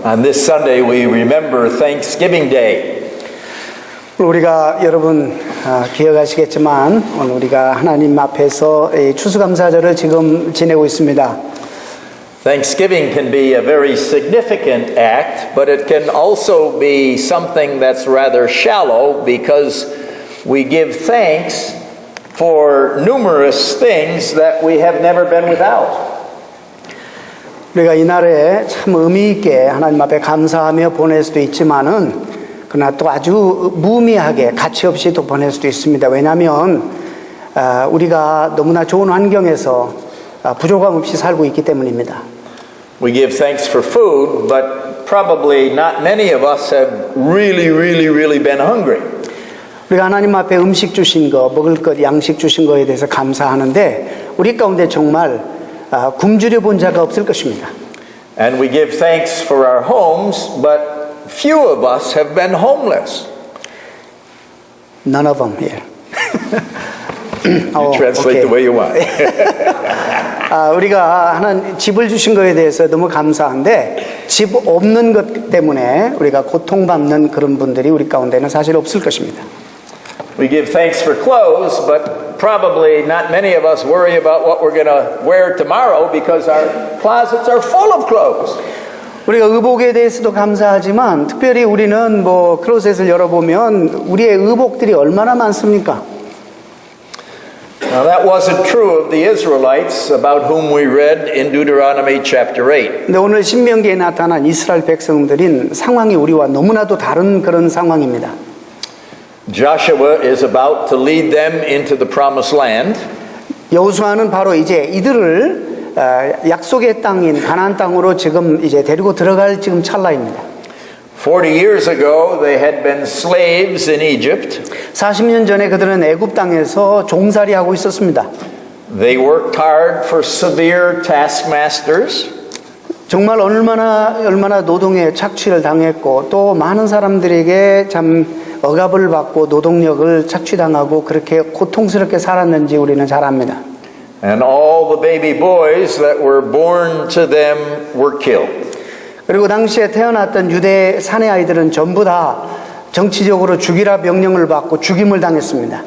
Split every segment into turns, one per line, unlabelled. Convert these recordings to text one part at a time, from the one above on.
On this Sunday, we remember Thanksgiving Day.
우리가 여러분 기억하시겠지만 오늘 우리가 하나님 앞에서 이 추수감사절을 지금 지내고 있습니다.
Thanksgiving can be a very significant act, but it can also be something that's rather shallow because we give thanks for numerous things that we have never been without.
우리가 이날에 참 의미 있게 하나님 앞에 감사하며 보낼 수도 있지만은 그러나 또 아주 무의미하게 가치 없이 또 보낼 수도 있습니다. 왜냐하면 우리가 너무나 좋은 환경에서 부족함 없이 살고 있기 때문입니다.
We give thanks for food, but probably not many of us have really been hungry.
우리가 하나님 앞에 음식 주신 거, 먹을 것, 양식 주신 거에 대해서 감사하는데 우리 가운데 정말 굶주려 본 자가 없을 것입니다.
And we give thanks for our homes, but few of us have been homeless.
None of them here.
You translate the way you want.
우리가 하나님 집을 주신 거에 대해서 너무 감사한데 집 없는 것 때문에 우리가 고통받는 그런 분들이 우리 가운데는 사실 없을 것입니다.
We give thanks for clothes, but probably not many of us worry about what we're going to wear tomorrow because our closets are full of clothes.
우리가 의복에 대해서도 감사하지만 특별히 우리는 클로셋을 열어보면 우리의 의복들이 얼마나 많습니까?
Now that wasn't true of the Israelites about whom we read in Deuteronomy chapter 8.
근데 오늘 신명기에 나타난 이스라엘 백성들인 상황이 우리와 너무나도 다른 그런 상황입니다.
Joshua is about to lead them into the promised land.
여호수아는 바로 이제 이들을 약속의 땅인 가나안 땅으로 지금 이제 데리고 들어갈 지금 찰나입니다.
40 years ago they had been slaves in Egypt.
40년 전에 그들은 애굽 땅에서 종살이하고 있었습니다.
They worked hard for severe taskmasters.
정말 얼마나 노동에 착취를 당했고 또 많은 사람들에게 참 억압을 받고 노동력을 착취당하고 그렇게 고통스럽게 살았는지 우리는 잘 압니다.
And all the baby boys that were born to them were killed.
그리고 당시에 태어났던 유대 사내 아이들은 전부 다 정치적으로 죽이라 명령을 받고 죽임을 당했습니다.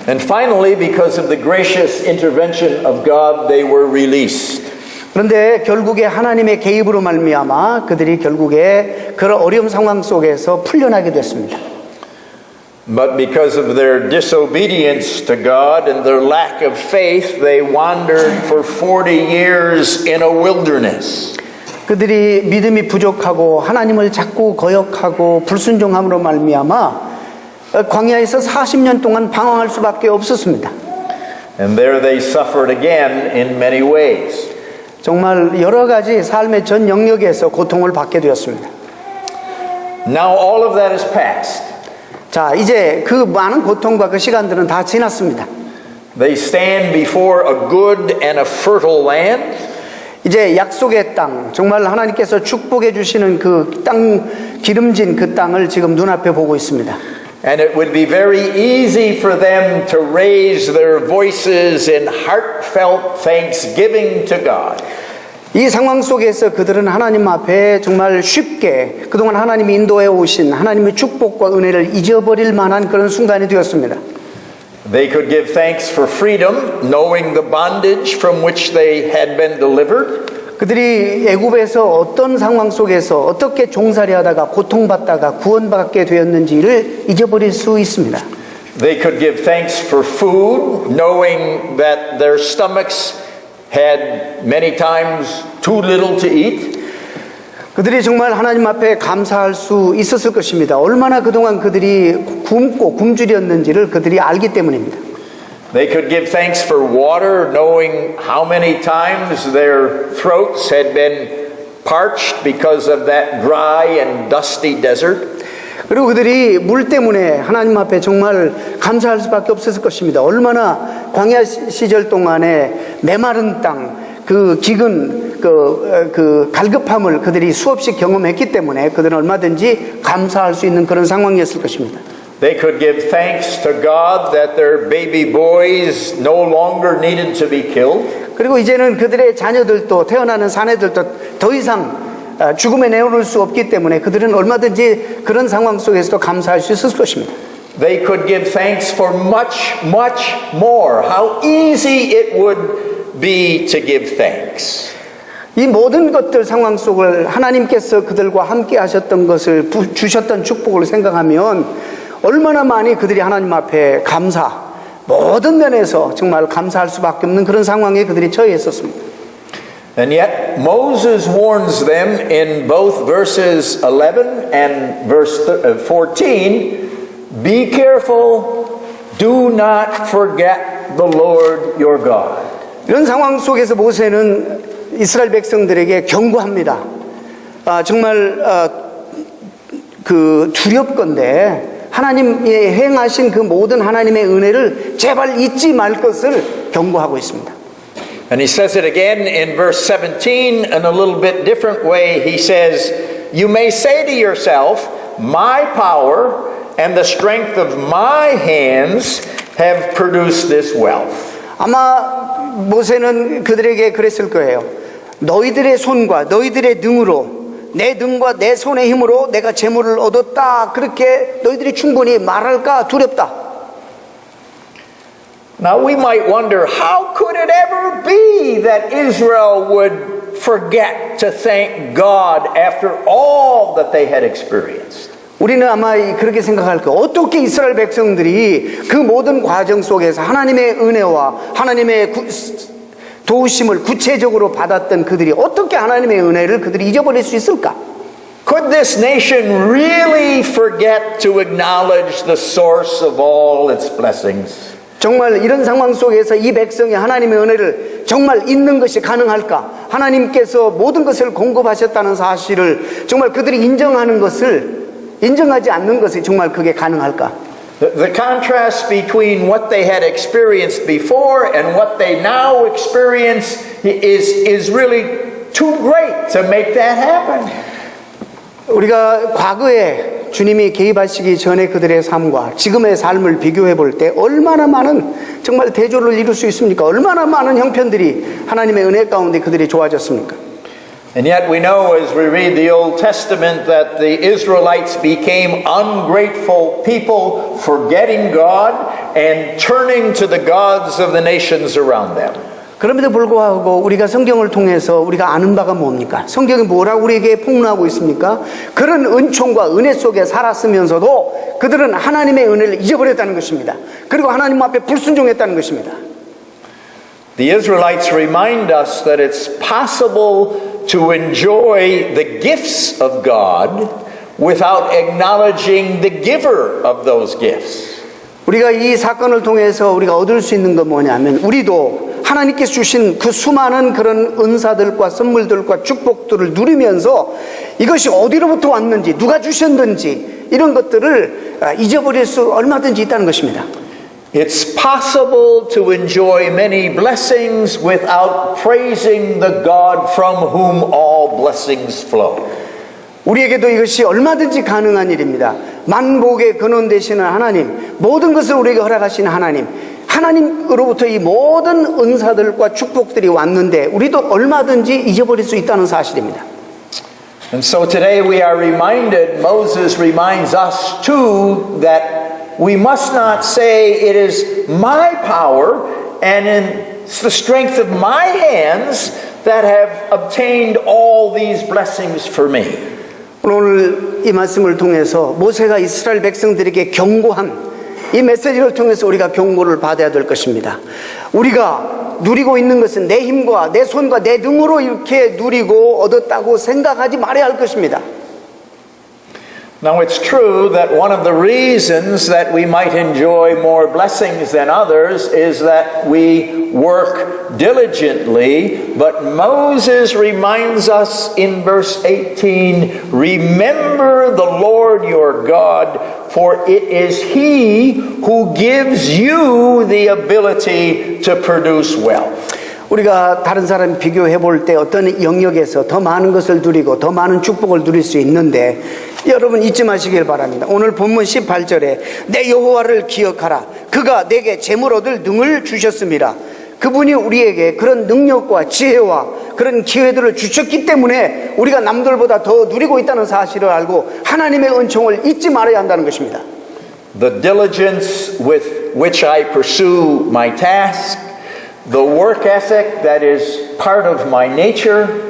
And finally, because of the gracious intervention of God, they were released.
그런데 결국에 하나님의 개입으로 말미암아 그들이 결국에 그런 어려운 상황 속에서 풀려나게 됐습니다.
But because of their disobedience to God and their lack of faith, they wandered for 40 years in a wilderness.
그들이 믿음이 부족하고 하나님을 자꾸 거역하고 불순종함으로 말미암아 광야에서 40년 동안 방황할 수밖에 없었습니다.
And there they suffered again in many ways.
정말 여러 가지 삶의 전 영역에서 고통을 받게 되었습니다.
Now all of that is past.
자, 이제 그 많은 고통과 그 시간들은 다 지났습니다.
They stand before a good and a fertile land.
이제 약속의 땅, 정말 하나님께서 축복해 주시는 그 땅, 기름진 그 땅을 지금 눈앞에 보고 있습니다.
And it would be very easy for them to raise their voices in heartfelt thanksgiving to God.
이 상황 속에서 그들은 하나님 앞에 정말 쉽게 그동안 하나님이 인도해 오신 하나님의 축복과 은혜를 잊어버릴 만한 그런 순간이 되었습니다.
They could give thanks for freedom, knowing the bondage from which they had been delivered.
그들이 애굽에서 어떤 상황 속에서 어떻게 종살이하다가 고통받다가 구원받게 되었는지를 잊어버릴 수 있습니다.
They could give thanks for food, knowing that their stomachs had many times too little to eat.
그들이 정말 하나님 앞에 감사할 수 있었을 것입니다. 얼마나 그동안 그들이 굶고 굶주렸는지를 그들이 알기 때문입니다.
They could give thanks for water, knowing how many times their throats had been parched because of that dry and dusty desert.
그리고 그들이 물 때문에 하나님 앞에 정말 감사할 수밖에 없었을 것입니다. 얼마나 광야 시절 동안에 메마른 땅, 그 기근, 그 갈급함을 그들이 수없이 경험했기 때문에 그들은 얼마든지 감사할 수 있는 그런 상황이었을 것입니다.
They could give thanks to God that their baby boys no longer needed to be killed.
그리고 이제는 그들의 자녀들도 태어나는 사내들도 더 이상 죽음에 내어놓을 수 없기 때문에 그들은 얼마든지 그런 상황 속에서도 감사할 수 있을 것입니다.
They could give thanks for much, much more. How easy it would be to give thanks.
이 모든 것들 상황 속을 하나님께서 그들과 함께 하셨던 것을 주셨던 축복을 생각하면 얼마나 많이 그들이 하나님 앞에 모든 면에서 정말 감사할 수밖에 없는 그런 상황에 그들이 처해 있었습니다.
And yet Moses warns them in both verses 11 and verse 14, be careful, do not forget the Lord your God.
이런 상황 속에서 모세는 이스라엘 백성들에게 경고합니다. 정말 두렵건대 하나님이 행하신 그 모든 하나님의 은혜를 제발 잊지 말 것을 경고하고 있습니다.
And he says it again in verse 17 in a little bit different way. He says, you may say to yourself, my power and the strength of my hands have produced this wealth.
아마 모세는 그들에게 그랬을 거예요. 너희들의 손과 너희들의 능으로 내 등과 내 손의 힘으로 내가 재물을 얻었다. 그렇게 너희들이 충분히 말할까 두렵다.
Now we might wonder, how could it ever be that Israel would forget to thank God after all that they had experienced?
우리는 아마 그렇게 생각할 거예요. 어떻게 이스라엘 백성들이 그 모든 과정 속에서 하나님의 은혜와 하나님의 도우심을 구체적으로 받았던 그들이 어떻게 하나님의 은혜를 그들이 잊어버릴 수 있을까?
Could this nation really forget to acknowledge the source of all its blessings?
정말 이런 상황 속에서 이 백성이 하나님의 은혜를 정말 잊는 것이 가능할까? 하나님께서 모든 것을 공급하셨다는 사실을 정말 그들이 인정하지 않는 것이 정말 그게 가능할까?
The contrast between what they had experienced before and what they now experience is really too great to make that happen.
우리가 과거에 주님이 개입하시기 전에 그들의 삶과 지금의 삶을 비교해 볼 때 얼마나 많은 정말 대조를 이룰 수 있습니까? 얼마나 많은 형편들이 하나님의 은혜 가운데 그들이 좋아졌습니까?
And yet we know as we read the Old Testament that the Israelites became ungrateful people, forgetting God and turning to the gods of the nations around them.
그럼에도 불구하고 우리가 성경을 통해서 우리가 아는 바가 뭡니까? 성경이 뭐라고 우리에게 폭로하고 있습니까? 그런 은총과 은혜 속에 살았으면서도 그들은 하나님의 은혜를 잊어버렸다는 것입니다. 그리고 하나님 앞에 불순종했다는 것입니다.
The Israelites remind us that it's possible to enjoy the gifts of God without acknowledging the giver of those gifts.
우리가 이 사건을 통해서 우리가 얻을 수 있는 건 뭐냐면 우리도 하나님께서 주신 그 수많은 그런 은사들과 선물들과 축복들을 누리면서 이것이 어디로부터 왔는지 누가 주셨는지 이런 것들을 잊어버릴 수 얼마든지 있다는 것입니다.
It's possible to enjoy many blessings without praising the God from whom all blessings flow.
우리에게도 이것이 얼마든지 가능한 일입니다. 만복의 근원 되시는 하나님, 모든 것을 우리에게 허락하시는 하나님으로부터 이 모든 은사들과 축복들이 왔는데 우리도 얼마든지 잊어버릴 수 있다는 사실입니다.
And so today we are reminded, Moses reminds us too, that we must not say it is my power and it's the strength of my hands that have obtained all these blessings for me.
오늘 이 말씀을 통해서 모세가 이스라엘 백성들에게 경고한 이 메시지를 통해서 우리가 경고를 받아야 될 것입니다. 우리가 누리고 있는 것은 내 힘과 내 손과 내 등으로 이렇게 누리고 얻었다고 생각하지 말아야 할 것입니다.
Now it's true that one of the reasons that we might enjoy more blessings than others is that we work diligently, but Moses reminds us in verse 18, remember the Lord your God, for it is He who gives you the ability to produce wealth.
우리가 다른 사람 비교해 볼 때 어떤 영역에서 더 많은 것을 누리고 더 많은 축복을 누릴 수 있는데 여러분 잊지 마시길 바랍니다. 오늘 본문 18절에 내 여호와를 기억하라. 그가 내게 재물 얻을 능을 주셨습니다. 그분이 우리에게 그런 능력과 지혜와 그런 기회들을 주셨기 때문에 우리가 남들보다 더 누리고 있다는 사실을 알고 하나님의 은총을 잊지 말아야 한다는 것입니다.
The diligence with which I pursue my task, the work ethic that is part of my nature,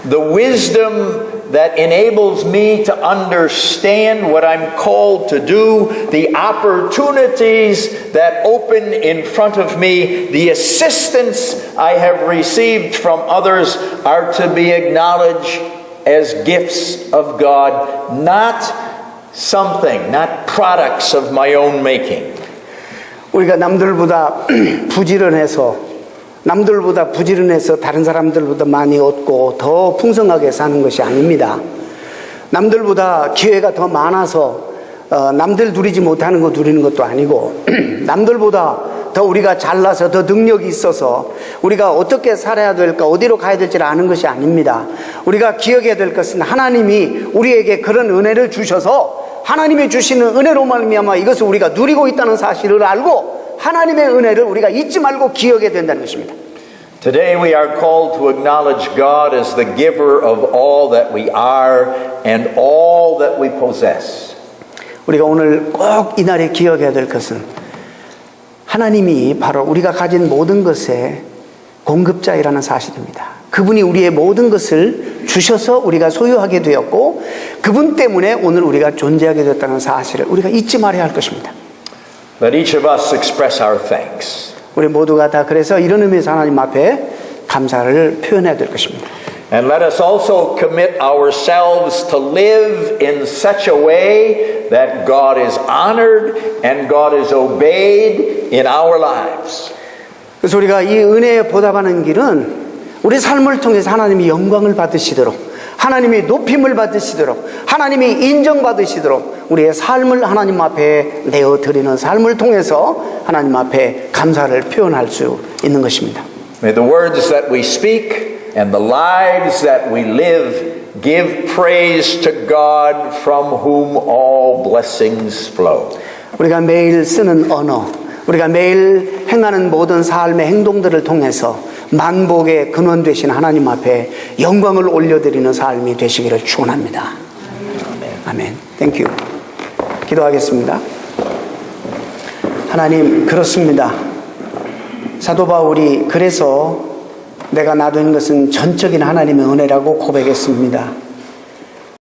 the wisdom that enables me to understand what I'm called to do, the opportunities that open in front of me, the assistance I have received from others are to be acknowledged as gifts of God, not products of my own making.
우리가 남들보다 부지런해서 다른 사람들보다 많이 얻고 더 풍성하게 사는 것이 아닙니다. 남들보다 기회가 더 많아서 남들 누리지 못하는 거 누리는 것도 아니고 남들보다 더 우리가 잘나서 더 능력이 있어서 우리가 어떻게 살아야 될까 어디로 가야 될지를 아는 것이 아닙니다. 우리가 기억해야 될 것은 하나님이 우리에게 그런 은혜를 주셔서 하나님이 주시는 은혜로 말미암아 이것을 우리가 누리고 있다는 사실을 알고 하나님의 은혜를 우리가 잊지 말고 기억해야 된다는 것입니다.
Today we are called to acknowledge God as the giver of all that we are and all that we possess.
우리가 오늘 꼭 이날에 기억해야 될 것은 하나님이 바로 우리가 가진 모든 것의 공급자이라는 사실입니다. 그분이 우리의 모든 것을 주셔서 우리가 소유하게 되었고 그분 때문에 오늘 우리가 존재하게 되었다는 사실을 우리가 잊지 말아야 할 것입니다.
Let each of us express our thanks.
우리 모두가 다 그래서 이런 의미에서 하나님 앞에 감사를 표현해야 될 것입니다.
And let us also commit ourselves to live in such a way that God is honored and God is obeyed in our lives.
그래서 우리가 이 은혜에 보답하는 길은 우리 삶을 통해서 하나님이 영광을 받으시도록 하나님이 높임을 받으시도록 하나님이 인정받으시도록 우리의 삶을 하나님 앞에 내어드리는 삶을 통해서 하나님 앞에 감사를 표현할 수 있는 것입니다.
May the words that we speak and the lives that we live give praise to God from whom all blessings flow.
우리가 매일 쓰는 언어, 우리가 매일 행하는 모든 삶의 행동들을 통해서 만복의 근원 되신 하나님 앞에 영광을 올려드리는 삶이 되시기를 축원합니다. 아멘. 땡큐. 기도하겠습니다. 하나님, 그렇습니다. 사도 바울이 그래서 내가 놔둔 것은 전적인 하나님의 은혜라고 고백했습니다.